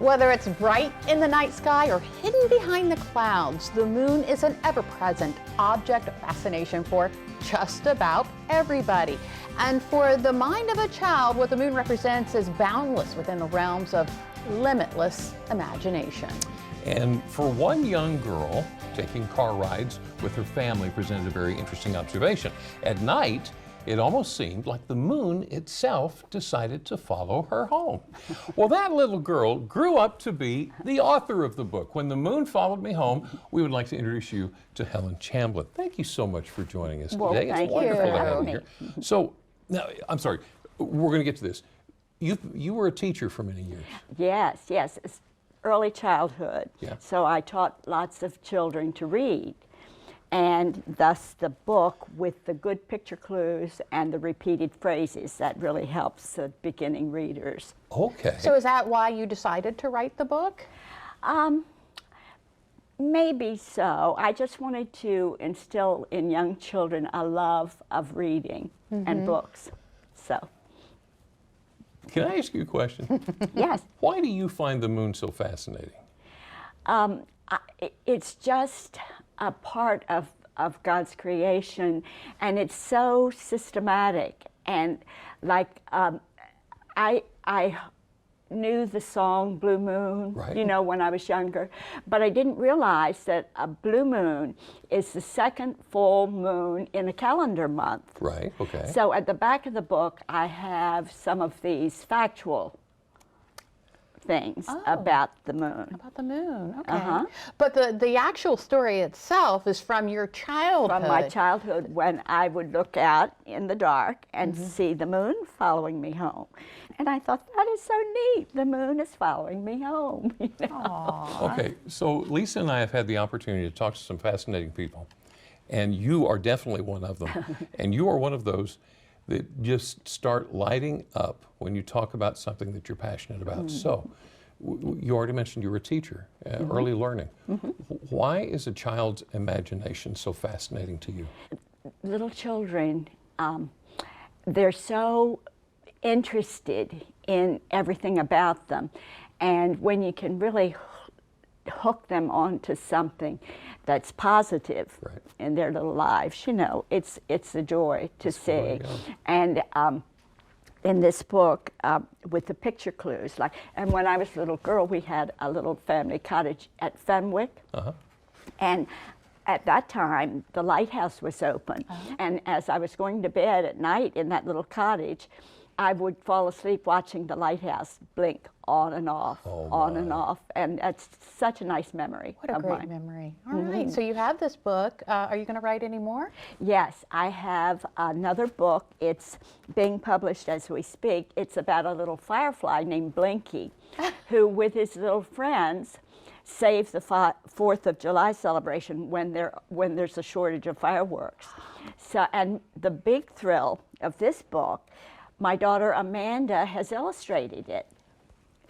Whether it's bright in the night sky or hidden behind the clouds, the moon is an ever-present object of fascination for just about everybody. And for the mind of a child, what the moon represents is boundless within the realms of limitless imagination. And for one young girl, taking car rides with her family presented a very interesting observation. At night, it almost seemed like the moon itself decided to follow her home. Well, that little girl grew up to be the author of the book, When the Moon Followed Me Home. We would like to introduce you to Helen Chamblin. Thank you so much for joining us today. Thank it's wonderful you. to have you here. So, now, I'm sorry, we're going to get to this. You were a teacher for many years. Yes, yes. It's early childhood. Yeah. So I taught lots of children to read. And thus the book with the good picture clues and the repeated phrases, that really helps the beginning readers. Okay. So is that why you decided to write the book? Maybe so. I just wanted to instill in young children a love of reading and books. So. Can I ask you a question? Yes. Why do you find the moon so fascinating? It's just a part of God's creation, and it's so systematic. And like I knew the song Blue Moon, Right. you know, when I was younger, but I didn't realize that a blue moon is the second full moon in a calendar month. Right, okay. So at the back of the book, I have some of these factual things about the moon. About the moon, okay. But the actual story itself is from your childhood. From my childhood, when I would look out in the dark and see the moon following me home. And I thought, that is so neat. The moon is following me home. You know? Okay, so Lisa and I have had the opportunity to talk to some fascinating people, and you are definitely one of them. And you are one of those that just start lighting up when you talk about something that you're passionate about. So, you already mentioned you were a teacher, early learning. Why is a child's imagination so fascinating to you? Little children, they're so interested in everything about them. And when you can really hook them onto something that's positive in their little lives, you know, it's a joy to see. And in this book, with the picture clues, like, and when I was a little girl, we had a little family cottage at Fenwick, and at that time, the lighthouse was open. And as I was going to bed at night in that little cottage, I would fall asleep watching the lighthouse blink on and off, on and off, and that's such a nice memory. What a great memory. All right, so you have this book. Are you going to write any more? Yes, I have another book. It's being published as we speak. It's about a little firefly named Blinky, who with his little friends saves the 4th of July celebration when there's a shortage of fireworks. So, and the big thrill of this book, my daughter Amanda has illustrated it.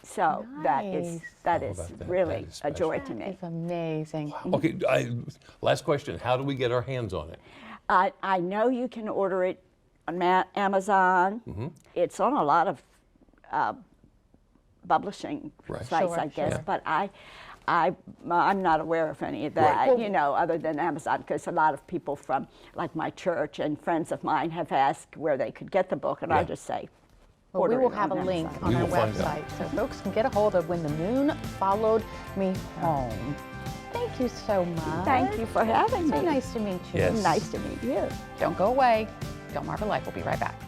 So that is really a joy to me. It's amazing. Okay, last question. How do we get our hands on it? I know you can order it on Amazon. It's on a lot of publishing sites, I guess, but I'm not aware of any of that, you know, other than Amazon, because a lot of people from, like my church and friends of mine have asked where they could get the book, and I just say, well, we will have a link on our website, so folks can get a hold of When the Moon Followed Me Home. Thank you so much. Thank you for having me. So nice to meet you. Yes. Nice to meet you. Don't go away. Don't Marvel Life. We'll be right back.